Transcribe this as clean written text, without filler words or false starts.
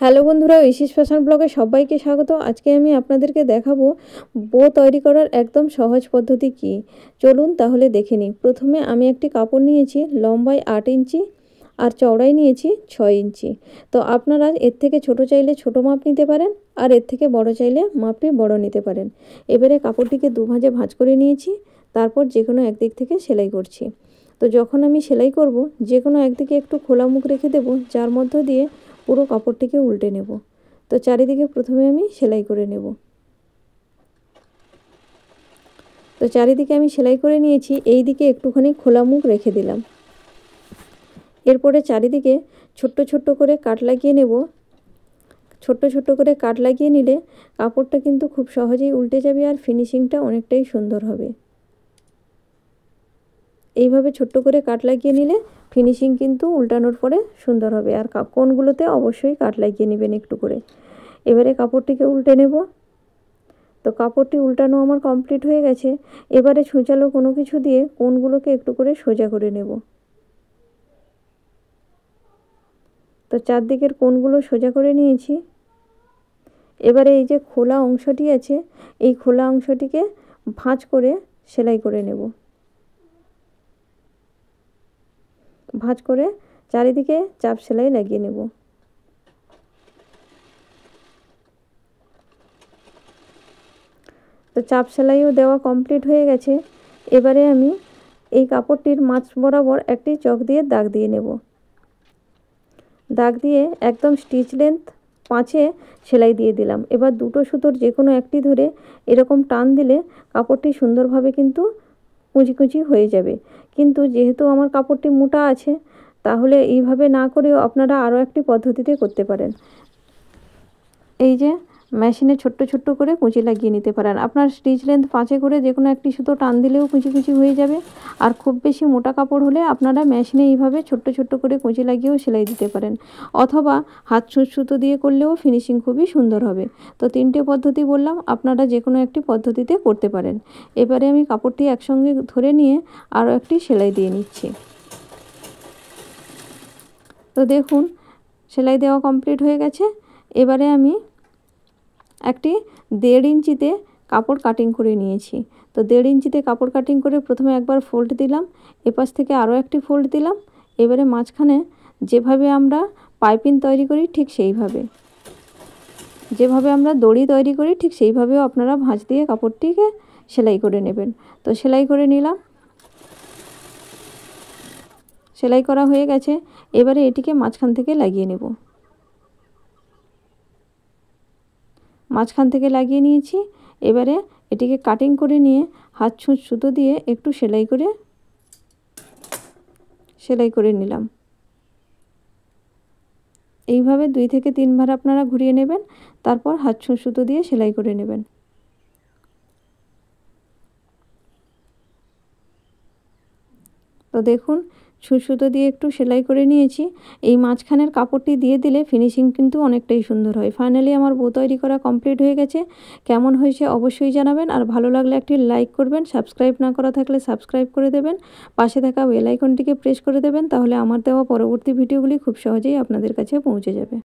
Hello বন্ধুরা, ঐশিস fashion ব্লগে সবাইকে স্বাগত। আজকে আমি আপনাদেরকে দেখাবো বো তৈরি করার একদম সহজ পদ্ধতি কি। চলুন তাহলে দেখে নিই। প্রথমে আমি একটি কাপড় নিয়েছি লম্বায় 8 ইঞ্চি আর চওড়ায় নিয়েছি 6 ইঞ্চি। তো আপনারা এর থেকে ছোট চাইলে ছোট মাপ নিতে পারেন, আর এর থেকে বড় চাইলে মাপটি বড় নিতে পারেন। এবারে কাপড়টিকে দুভাঁজে ভাঁজ করে নিয়েছি, তারপর যে কোনো একদিক থেকে সেলাই করছি। তো যখন আমি সেলাই করব, যে কোনো একদিকে একটু খোলা মুখ রেখে দেব, যার মধ্য দিয়ে পুরো কাপড়টিকে উল্টে নেব। তো চারিদিকে প্রথমে আমি সেলাই করে নেব। তো চারিদিকে আমি সেলাই করে নিয়েছি, এই দিকে একটুখানি খোলা মুখ রেখে দিলাম। এরপরে চারিদিকে ছোট্ট ছোট্ট করে কাট লাগিয়ে নেব। ছোট্ট ছোট্ট করে কাট লাগিয়ে নিলে কাপড়টা কিন্তু খুব সহজেই উল্টে যাবে, আর ফিনিশিংটা অনেকটাই সুন্দর হবে। এইভাবে ছোট্ট করে কাট লাগিয়ে নিলে ফিনিশিং কিন্তু উল্টানোর পরে সুন্দর হবে। আর কোণগুলোতে অবশ্যই কাট লাগিয়ে নেবেন একটু করে। এবারে কাপড়টিকে উল্টে নেব। তো কাপড়টি উল্টানো আমার কমপ্লিট হয়ে গেছে। এবারে ছুঁচালো কোনো কিছু দিয়ে কোণগুলোকে একটু করে সোজা করে নেব। তো চারদিকের কোণগুলো সোজা করে নিয়েছি। এবারে এই যে খোলা অংশটি আছে, এই খোলা অংশটিকে ভাঁজ করে সেলাই করে নেব। ভাঁজ করে চারিদিকে চাপ সেলাই লাগিয়ে নেব। তো চাপ সেলাইও দেওয়া কমপ্লিট হয়ে গেছে। এবারে আমি এই কাপড়টির মাঝ বরাবর একটি চক দিয়ে দাগ দিয়ে নেব। দাগ দিয়ে একদম স্টিচ লেন্থ 5-এ সেলাই দিয়ে দিলাম। এবার দুটো সুতোর যে কোনো একটি ধরে এরকম টান দিলে কাপড়টি সুন্দরভাবে কিন্তু কুঁচি কুঁচি হয়ে যাবে। কিন্তু যেহেতু আমার কাপড়টি মোটা আছে, তাহলে এইভাবে না করেও আপনারা আরও একটি পদ্ধতিতে করতে পারেন। এই যে মেশিনে ছোট্ট ছোট্ট করে কুঁচি লাগিয়ে নিতে পারেন। আপনার স্টিচ লেন্থ 5-এ করে যে কোনো একটি সুতো টান দিলেও কুঁচি কুঁচি হয়ে যাবে। আর খুব বেশি মোটা কাপড় হলে আপনারা মেশিনে এইভাবে ছোট্ট ছোট্ট করে কুঁচি লাগিয়েও সেলাই দিতে পারেন, অথবা হাত সুতো দিয়ে করলেও ফিনিশিং খুবই সুন্দর হবে। তো 3টে পদ্ধতি বললাম, আপনারা যে কোনো একটি পদ্ধতিতে করতে পারেন। এবারে আমি কাপড়টি একসঙ্গে ধরে নিয়ে আরও একটি সেলাই দিয়ে নিচ্ছি। তো দেখুন সেলাই দেওয়া কমপ্লিট হয়ে গেছে। এবারে আমি একটি 1.5 ইঞ্চিতে কাপড় কাটিং করে নিয়েছি। তো 1.5 ইঞ্চিতে কাপড় কাটিং করে প্রথমে একবার ফোল্ড দিলাম, এপাশ থেকে আরও একটি ফোল্ড দিলাম। এবারে মাঝখানে যেভাবে আমরা পাইপিং তৈরি করি ঠিক সেইভাবে, যেভাবে আমরা দড়ি তৈরি করি ঠিক সেইভাবেও আপনারা ভাঁজ দিয়ে কাপড়টিকে সেলাই করে নেবেন। তো সেলাই করে নিলাম। সেলাই করা হয়ে গেছে। এবারে এটিকে মাঝখান থেকে লাগিয়ে নেব। মাঝখান থেকে লাগিয়ে নিয়েছি। এবারে এটিকে কাটিং করে নিয়ে হাত সুতো দিয়ে একটু সেলাই করে নিলাম। এইভাবে 2 থেকে 3 বার আপনারা ঘুরিয়ে নেবেন, তারপর হাত সুতো দিয়ে সেলাই করে নেবেন। তো দেখুন সুতো দিয়ে একটু সেলাই করে নিয়েছি। এই মাঝখানের কাপড়টি দিয়ে দিলে ফিনিশিং কিন্তু অনেকটাই সুন্দর হয়। ফাইনালি আমার বো তৈরি করা কমপ্লিট হয়ে গেছে। কেমন হয়েছে অবশ্যই জানাবেন, আর ভালো লাগলে একটি লাইক করবেন। সাবস্ক্রাইব না করা থাকলে সাবস্ক্রাইব করে দেবেন। পাশে থাকা বেল আইকনটিকে প্রেস করে দেবেন, তাহলে আমার দেওয়া পরবর্তী ভিডিওগুলি খুব সহজেই আপনাদের কাছে পৌঁছে যাবে।